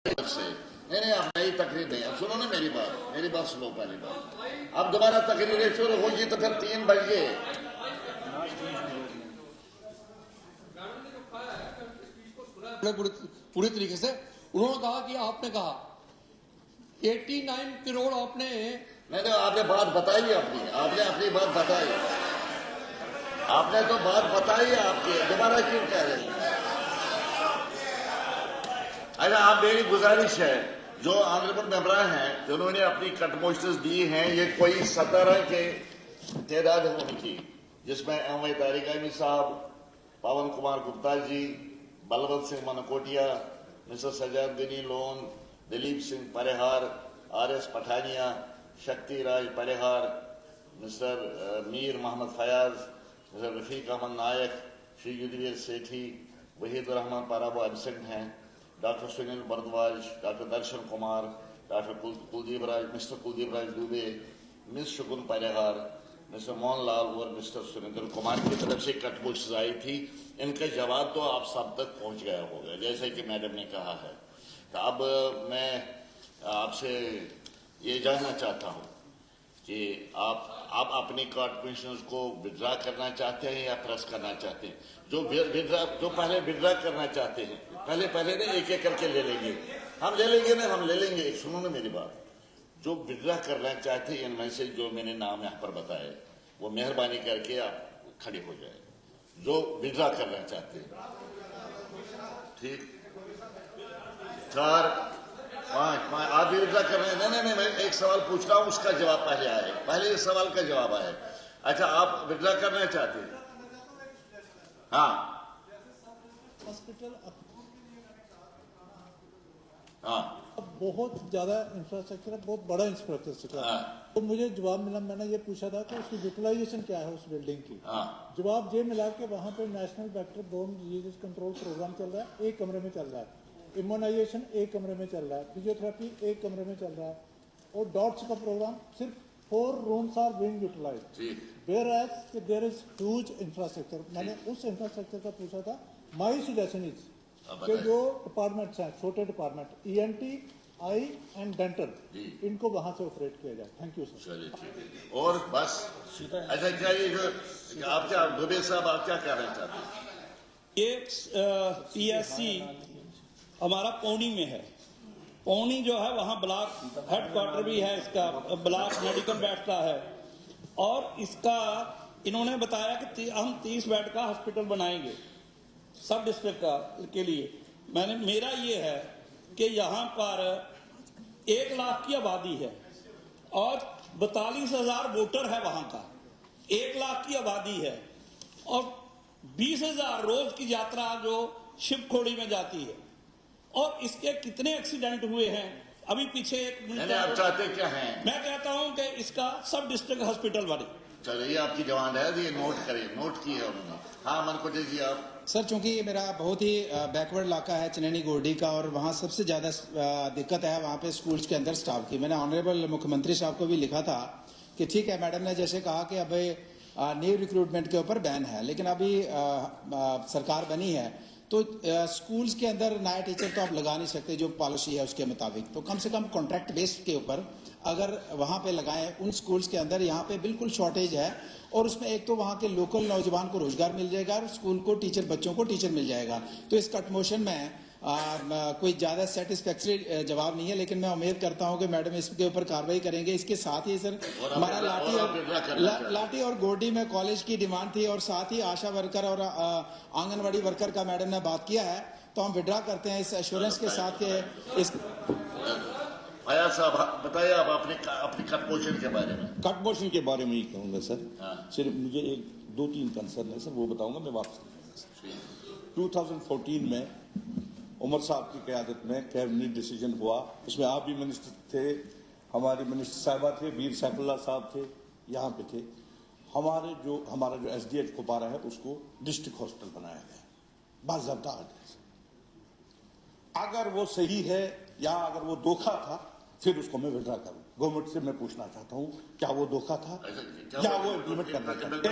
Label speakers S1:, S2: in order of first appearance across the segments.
S1: से नहीं नहीं, अब नई तकरीर नहीं। अब सुनो ना मेरी बात सुनो पहली बात। अब दोबारा तकरीरें शुरू होगी तो फिर 3 बज गए।
S2: पूरी तरीके से उन्होंने कहा कि आपने कहा 89 करोड़ आपने
S1: नहीं, आपने बात बताई आपने अपनी बात बताई। आपने तो बात बताई आपकी, दोबारा क्यों कह रहे हैं? अच्छा, आप मेरी गुजारिश है, जो ऑनरेबल मेंबरान हैं जिन्होंने अपनी कट मोशंस दी हैं, ये कोई 17 के तादाद है उनकी, जिसमें एम तारिक साहब, पवन Kumar Gupta ji, Balwant Singh Mankotia, mister Sajjad Ghani loan, Dilip Singh Parihar, RS Pathania, शक्ति राज परिहार, मिस्टर मीर मोहम्मद फयाज, मिस्टर रफीक अहमद नायक, श्री युद्धवीर सेठी, वहीद रहमान पाराबो एबसेंट हैं, डॉक्टर सुनील भरद्वाज, डॉक्टर दर्शन कुमार, डॉक्टर कुलदीप राज, मिस्टर कुलदीप राज दुबे, मिस शगुन परिहार, मिस्टर मोहन लाल और मिस्टर सुरेंद्र कुमार की तरफ से कटपुष्ट आई थी। इनका जवाब तो आप सब तक पहुंच गया होगा, जैसे कि मैडम ने कहा है। तो अब मैं आपसे ये जानना चाहता हूं कि आप अपनी कॉन्ट्रीब्यूशंस को विड्रा करना चाहते हैं या प्रेस करना चाहते हैं? जो पहले विड्रा करना चाहते हैं, पहले ना एक एक करके ले लेंगे। हम ले लेंगे। सुनो ना मेरी बात। जो विड्रा करना चाहते हैं इनमें से जो मैंने नाम यहाँ पर बताए, वो मेहरबानी करके आप खड़े हो जाए। जो विड्रा करना चाहते हैं, ठीक, 4 5 आप भी विड्रा कर रहे हैं? नहीं, मैं एक सवाल पूछ रहा हूं, उसका जवाब पहले आए। पहले इस सवाल का जवाब आए। अच्छा, आप विड्रा करना चाहते हैं? हाँ
S3: हॉस्पिटल
S1: हाँ
S3: अब बहुत ज्यादा इंफ्रास्ट्रक्चर है, बहुत बड़ा इंफ्रास्ट्रक्चर है। तो मुझे जवाब मिला, मैंने ये पूछा था कि उसकी यूटिलाइजेशन क्या है उस बिल्डिंग की। जवाब ये मिला कि वहां पे national vector borne disease control programme चल रहा है, एक कमरे में चल रहा है। इम्यूनाइजेशन एक कमरे में चल रहा है, फिजियोथेरेपी एक कमरे में चल रहा है, और डॉट्स का प्रोग्राम सिर्फ 4 rooms are being utilised, whereas there is huge infrastructure. मैंने उस इंफ्रास्ट्रक्चर का पूछा था। माई सजेशन इज कि जो डिपार्टमेंट्स हैं, छोटे department, ENT, I and dental, इनको वहां से ऑपरेट किया जाए। Thank you sir.
S1: चलिए, ठीक है। और बस अच्छा, क्या ये जो आप क्या दुबे साहब आप क्या कहना चाहते हैं?
S4: ये PSC हमारा पौनी में है। पौनी जो है वहाँ ब्लॉक हेडक्वार्टर भी है, इसका ब्लॉक मेडिकल बैठता है, और इसका इन्होंने बताया कि हम 30 बेड का हॉस्पिटल बनाएंगे सब डिस्ट्रिक्ट के लिए। मेरा ये है कि यहाँ पर 1 लाख की आबादी है और 42,000 वोटर है वहाँ का। 1 लाख की आबादी है और 20,000 रोज की यात्रा जो शिवखोड़ी में जाती है, और इसके कितने एक्सीडेंट हुए हैं अभी पीछे।
S1: आप चाहते क्या हैं?
S4: मैं कहता हूं कि इसका सब डिस्ट्रिक्ट हॉस्पिटल बने।
S1: चलिए, आपकी डिमांड है, ये नोट करें, नोट की है उन्होंने। हाँ मनकोटे जी आप।
S5: सर, चूंकि ये मेरा बहुत ही बैकवर्ड इलाका है चनैनी गोरडी का, और वहाँ सबसे ज़्यादा दिक्कत है वहाँ पे स्कूल्स के अंदर स्टाफ की। मैंने ऑनरेबल मुख्यमंत्री साहब को भी लिखा था कि ठीक है, मैडम ने जैसे कहा कि अब न्यू रिक्रूटमेंट के ऊपर बैन है, लेकिन अभी सरकार बनी है तो स्कूल्स के अंदर नया टीचर तो आप लगा नहीं सकते जो पॉलिसी है उसके मुताबिक। तो कम से कम कॉन्ट्रैक्ट बेस्ड के ऊपर अगर वहाँ पे लगाएं उन स्कूल्स के अंदर। यहाँ पे बिल्कुल शॉर्टेज है, और उसमें एक तो वहाँ के लोकल नौजवान को रोजगार मिल जाएगा और स्कूल को बच्चों को टीचर मिल जाएगा। तो इस कट मोशन में कोई ज़्यादा सेटिस्फैक्टरी जवाब नहीं है, लेकिन मैं उम्मीद करता हूं कि मैडम इसके ऊपर कार्रवाई करेंगे। इसके साथ ही सर हमारा लाठी और गोडी में कॉलेज की डिमांड थी, और साथ ही आशा वर्कर और आंगनवाड़ी वर्कर का मैडम ने बात किया है, तो हम विड्रा करते हैं इस एश्योरेंस के साथ कि इस
S1: फयाज साहब बताइए आप अपनी कट मोशन के बारे में।
S6: कट मोशन के बारे में ही कहूँगा सर। सिर्फ मुझे 2-3 कंसर्न है सर, वो बताऊंगा, मैं वापस। 2014 में उमर साहब की क़यादत में कैबिनेट डिसीजन हुआ, उसमें आप भी मिनिस्टर थे, हमारे मिनिस्टर साहिबा थे, वीर सैफुल्लाह साहब थे, यहाँ पे थे। हमारा जो SDH कुपारा है उसको डिस्ट्रिक्ट हॉस्पिटल बनाया गया, बाज़ाब्ता एड्रेस। अगर वो सही है या अगर वो धोखा था, फिर उसको मैं विड्रा करूं। गवर्नमेंट से मैं पूछना चाहता हूं, क्या वो धोखा था या वो इम्प्लीमेंट करना चाहते?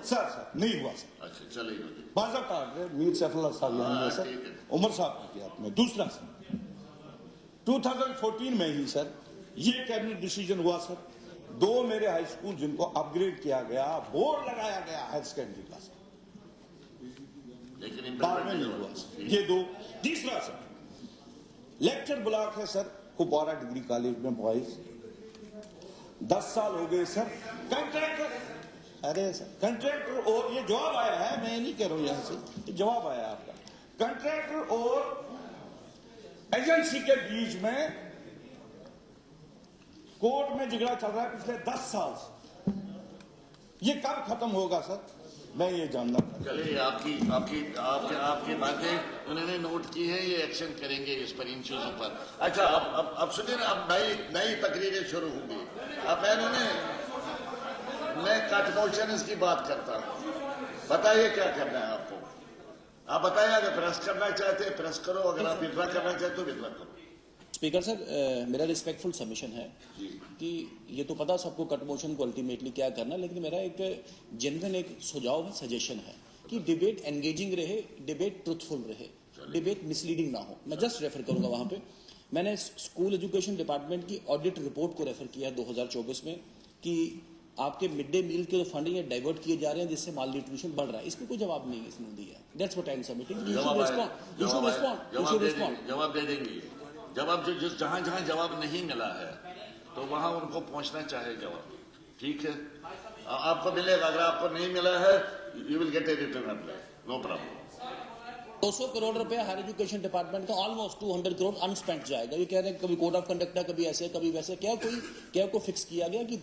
S6: सर नहीं हुआ सर।
S1: अच्छा, चलिए।
S6: बाज़ाब्ता मीर सैफुल्लाह साहब यहाँ सर, उमर साहब की याद में। दूसरा सर, 2014 में ही सर ये कैबिनेट डिसीजन हुआ सर, 2 मेरे हाई स्कूल जिनको अपग्रेड किया गया, बोर्ड लगाया गया हायर सेकेंडरी का सर,
S1: लेकिन
S6: बाद में नहीं हुआ सर। ये 2। तीसरा सर लेक्चर ब्लॉक है सर कुपवाड़ा डिग्री कॉलेज में बॉयज, 10 साल हो गए सर। कंट्रैक्टर, अरे सर कंट्रैक्टर, और ये जवाब आया है, मैं नहीं कह रहा हूं यहां से, ये जवाब आया आपका। कंट्रैक्टर और एजेंसी के बीच में कोर्ट में झगड़ा चल रहा है पिछले 10 साल से, ये कब खत्म होगा सर, मैं ये जानना चाहता हूं।
S1: चलिए, आपकी आपकी आपकी आपकी बातें उन्होंने नोट की है, ये एक्शन करेंगे इस पर, इन चीजों पर। अच्छा, अब सुनिए ना, अब नई तकरीरें शुरू होंगी। अब मैं कट मोशन की बात करता हूं, बताइए क्या करना है आपको, आप बताइए। अगर प्रेस करना चाहते हैं प्रेस करो, अगर आप विड्रा करना चाहते तो विड्रा करो।
S7: स्पीकर सर, मेरा रिस्पेक्टफुल सबमिशन है कि ये तो पता सबको कट मोशन को अल्टीमेटली क्या करना, लेकिन मेरा एक जेन्युइन एक सुझाव है, सजेशन है कि डिबेट एंगेजिंग रहे, डिबेट ट्रुथफुल रहे, डिबेट मिसलीडिंग ना हो। मैं जस्ट रेफर करूंगा वहां पे, मैंने स्कूल एजुकेशन डिपार्टमेंट की ऑडिट रिपोर्ट को रेफर किया है 2024 में कि आपके मिड डे मील के जो फंडिंग है डाइवर्ट किए जा रहे हैं, जिससे माल न्यूट्रिशन बढ़ रहा है। इसमें कोई जवाब नहीं है इसने दिया। That's what I am submitting. You should respond.
S1: जवाब दे देंगे। जवाब जो जहां जहां जवाब नहीं मिला है तो वहां उनको पहुंचना चाहे जवाब, ठीक है, आपको मिलेगा। अगर आपको नहीं मिला है you will get a return apply, no problem.
S7: 200 crore रुपए हायर एजुकेशन डिपार्टमेंट का, ऑलमोस्ट 200 करोड़ अनस्पेंट जाएगा। ये कह रहे हैं कभी कोड ऑफ कंडक्ट है, कभी ऐसे कभी वैसे। क्या को फिक्स किया गया कि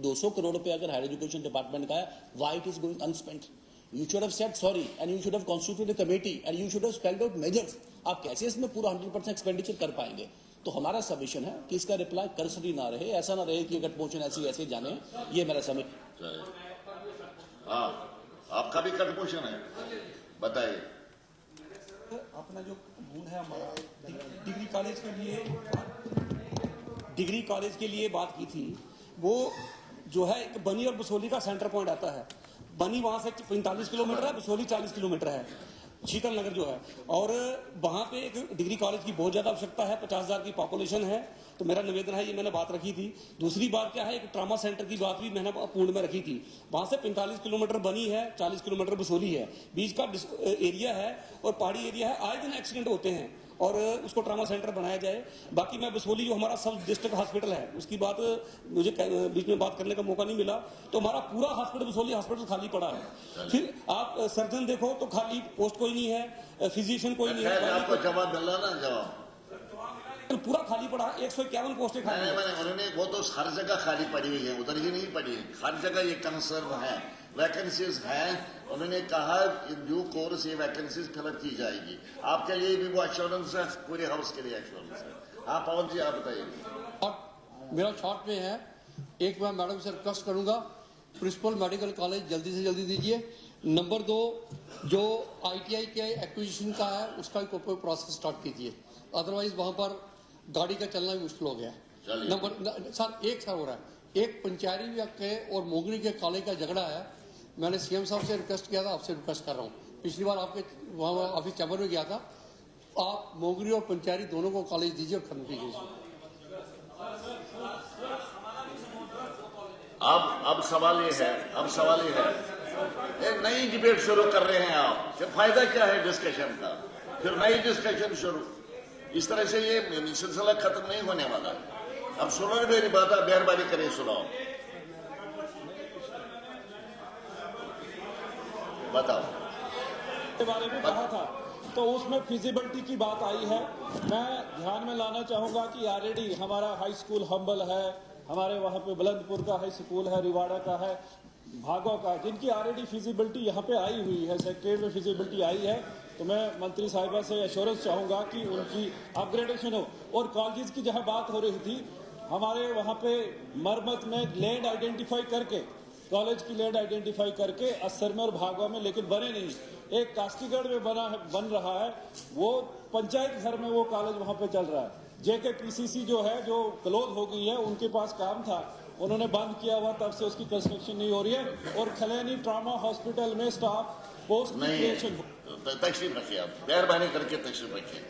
S7: 200 करोड़ रुपए अगर हायर एजुकेशन डिपार्टमेंट का है, why it is going unspent? You should have said sorry and you should have constituted a committee and you should have spelled out measures. आप कैसे इसमें पूरा 100% एक्सपेंडिचर कर पाएंगे? तो हमारा सबमिशन है कि इसका रिप्लाई कर्सरी ना रहे, ऐसा ना रहे कि कट मोशन ऐसे ऐसे जाने। ये मेरा सबमिशन।
S1: हाँ, आपका भी कट मोशन है, बताइए।
S4: अपना जो कानून है हमारा डिग्री कॉलेज के लिए बात की थी, वो जो है एक बनी और बसोली का सेंटर पॉइंट आता है। बनी वहां से 45 किलोमीटर है, बसोली 40 किलोमीटर है, शीतल नगर जो है, और वहां पे एक डिग्री कॉलेज की बहुत ज्यादा आवश्यकता है। 50,000 की पॉपुलेशन है, तो मेरा निवेदन है, ये मैंने बात रखी थी। दूसरी बात क्या है, एक ट्रामा सेंटर की बात भी मैंने पूर्ण में रखी थी। वहां से 45 किलोमीटर बनी है, 40 किलोमीटर बसोली है, बीच का एरिया है और पहाड़ी एरिया है, आए दिन एक्सीडेंट होते हैं, और उसको ट्रामा सेंटर बनाया जाए। बाकी मैं बसोली जो हमारा सब डिस्ट्रिक्ट हॉस्पिटल है, उसकी बात मुझे बीच में बात करने का मौका नहीं मिला, तो हमारा पूरा हॉस्पिटल बसोली हॉस्पिटल खाली पड़ा है। फिर आप सर्जन देखो तो खाली पोस्ट कोई नहीं है, फिजिशियन कोई नहीं है।
S1: आपको जवाब मिला ना, जवाब
S4: पूरा खाली पड़ा, 151 पोस्टें खाली है।
S1: उन्होंने, वो तो हर जगह खाली पड़ी हुई है, उधर ही नहीं पड़ी है, हर जगह ये कंसर्न है, वैकेंसीज हैं। उन्होंने कहा इन ड्यू कोर्स ये वैकेंसीज फिलअप की जाएगी। आपके लिए भी वो एश्योरेंस है, पूरे हाउस के लिए एश्योरेंस है। आप पवन जी, आप बताइए।
S2: और मेरा शॉर्ट में है, एक मैं मैडम से रिक्वेस्ट करूंगा, प्रिंसिपल मेडिकल कॉलेज जल्दी से जल्दी दीजिए। नंबर 2, जो ITI के एक्विजिशन का है उसका कोई प्रोसेस स्टार्ट कीजिए, अदरवाइज वहां पर गाड़ी का चलना भी मुश्किल हो गया है। नंबर सर, एक सर हो रहा है, एक पंचायती के और मोगरी के कॉलेज का झगड़ा है। मैंने CM साहब से रिक्वेस्ट किया था, आपसे रिक्वेस्ट कर रहा हूँ। पिछली बार आपके वहाँ ऑफिस चैम्बर में गया था, आप मोगरी और पंचायती दोनों को कॉलेज दीजिए और खत्म कीजिए।
S1: अब सवाल ये है, एक नई डिबेट शुरू कर रहे हैं आप, फिर फायदा क्या है डिस्कशन का? फिर नई डिस्कशन शुरू, इस तरह से ये सिलसिला खत्म नहीं होने वाला। अब सुनो मेरी बात, मेहरबानी करें सुनाओ, बताओ।
S8: के बारे में कहा था तो उसमें फिजिबिलिटी की बात आई है। मैं ध्यान में लाना चाहूंगा कि ऑलरेडी हमारा हाई स्कूल हम्बल है, हमारे वहाँ पे बुलंदपुर का हाई स्कूल है, रिवाड़ा का है, भागों का, जिनकी ऑलरेडी फिजिबिलिटी यहाँ पे आई हुई है, सेक्रेटरी में फिजिबिलिटी आई है। तो मैं मंत्री साहिबा से एश्योरेंस चाहूंगा कि उनकी अपग्रेडेशन हो। और कॉलेज की जहाँ बात हो रही थी, हमारे वहाँ पे मरम्मत में लैंड आइडेंटिफाई करके, कॉलेज की लैंड आइडेंटिफाई करके असर में और भागवा में, लेकिन बने नहीं। एक कास्कीगढ़ में बन रहा है, वो पंचायत घर में वो कॉलेज वहाँ पे चल रहा है। JK PCC जो है, जो क्लोज हो गई है, उनके पास काम था, उन्होंने बंद किया हुआ, तब से उसकी कंस्ट्रक्शन नहीं हो रही है। और खलैनी ट्रामा हॉस्पिटल में स्टाफ पोस्ट क्रिएशन।
S1: तशरीफ रखिए, आप मेहरबानी करके तशरीफ रखिए।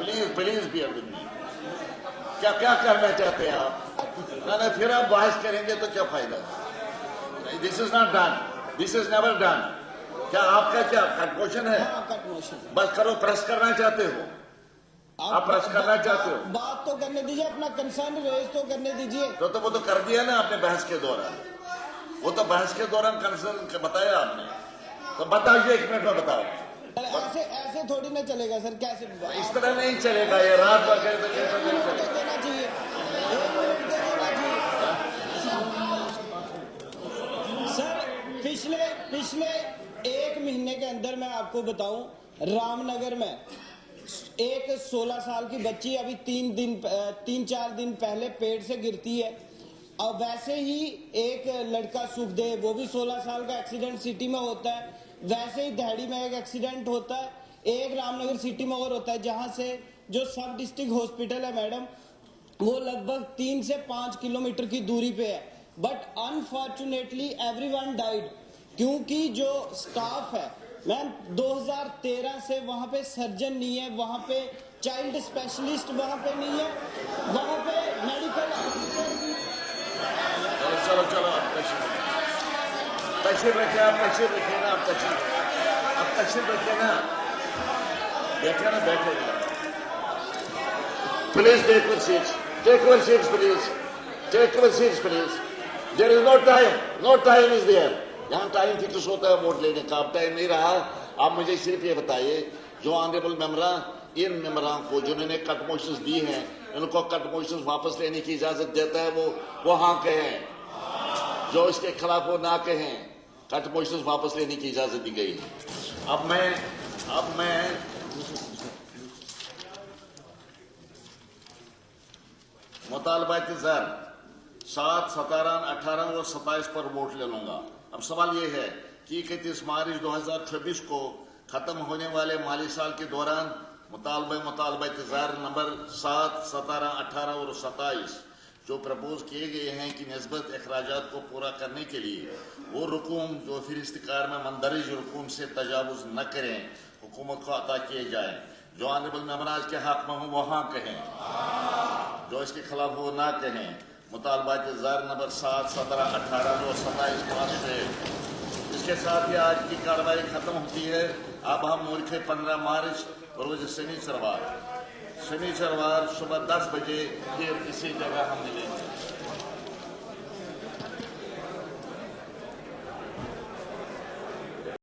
S1: Please please bear with me. क्या क्या करना चाहते हैं आप? ना फिर आप बहस करेंगे तो क्या फायदा? This is not done, this is never done. क्या आपका क्या कट मोशन है? बस करो, प्रेस करना चाहते हो आप प्रेस करना चाहते हो?
S9: बात तो करने दीजिए, अपना कंसर्न रेज तो करने दीजिए।
S1: तो वो तो कर दिया ना आपने बहस के दौरान, वो तो बहस के दौरान कंसर्न बताया आपने। तो बताइए, 1 मिनट में बताओ।
S9: ऐसे ऐसे थोड़ी ना चलेगा सर, कैसे?
S1: इस तरह नहीं चलेगा, ये रात भर तो कैसे नहीं चलेगा?
S9: देना चाहिए, 1 मिनट दे देना चाहिए। सर पिछले 1 महीने के अंदर मैं आपको बताऊं, रामनगर में एक 16 साल की बच्ची अभी 3-4 दिन पहले पेड़ से गिरती है। और वैसे ही एक लड़का सुखदेव, वो भी 16 साल का, एक्सीडेंट सिटी में होता है। वैसे ही दहड़ी में एक एक्सीडेंट होता है, एक रामनगर सिटी में और होता है, जहां से जो सब डिस्ट्रिक्ट हॉस्पिटल है मैडम, वो लगभग 3 से 5 किलोमीटर की दूरी पे है। बट अनफॉर्चुनेटली एवरीवन डाइड, क्योंकि जो स्टाफ है मैम, 2013 से वहां पे सर्जन नहीं है, वहां पे चाइल्ड स्पेशलिस्ट वहां पे नहीं है, वहां पे मेडिकल ऑफिसर भी।
S1: चलो चलो आप तशरीफ रखे, आप तशरीफ रखिए ना, आप तशरीफ रखिए ना, बैठे ना। Please take your seats, please take your seats please. There is no time is there. यहाँ टाइम फिक्स होता है वोट लेने का, अब टाइम नहीं रहा। आप मुझे सिर्फ ये बताइए, जो ऑनरेबल मेंबरा, इन मेंबरों को जिन्होंने कट मोशंस दी हैं, उनको कट मोशंस वापस लेने की इजाजत देता है, वो हाँ कहें। जो इसके खिलाफ वो ना कहें। कट मोशंस वापस लेने की इजाजत दी गई। अब मैं मुतालबा इंतजार 7, 17, 18 और 27 पर वोट ले लूंगा। अब सवाल यह है कि 31 मार्च 2026 को खत्म होने वाले माली साल के दौरान मुतालबा इंतजार नंबर 7, 17, 18 और 27 जो प्रपोज किए गए हैं कि निस्बत अखराजात को पूरा करने के लिए वो रुकूम जो फिर इस्तिकार में मंदरज रुकूम से तजावुज न करें, हुकूमत को अता किए जाए। जो ऑनरेबल मेंबराज के हक में हो वो हाँ कहें, जो इसके खिलाफ वो ना कहें। मुतालबा इंतजार नंबर 7, 17, 18 और 27 के वास्ते। इसके साथ ही आज की कार्रवाई खत्म होती है। अब हम मुल्क 15 मार्च रोज शनिचरवार सुबह 10 बजे फिर इसी जगह हम मिलेंगे।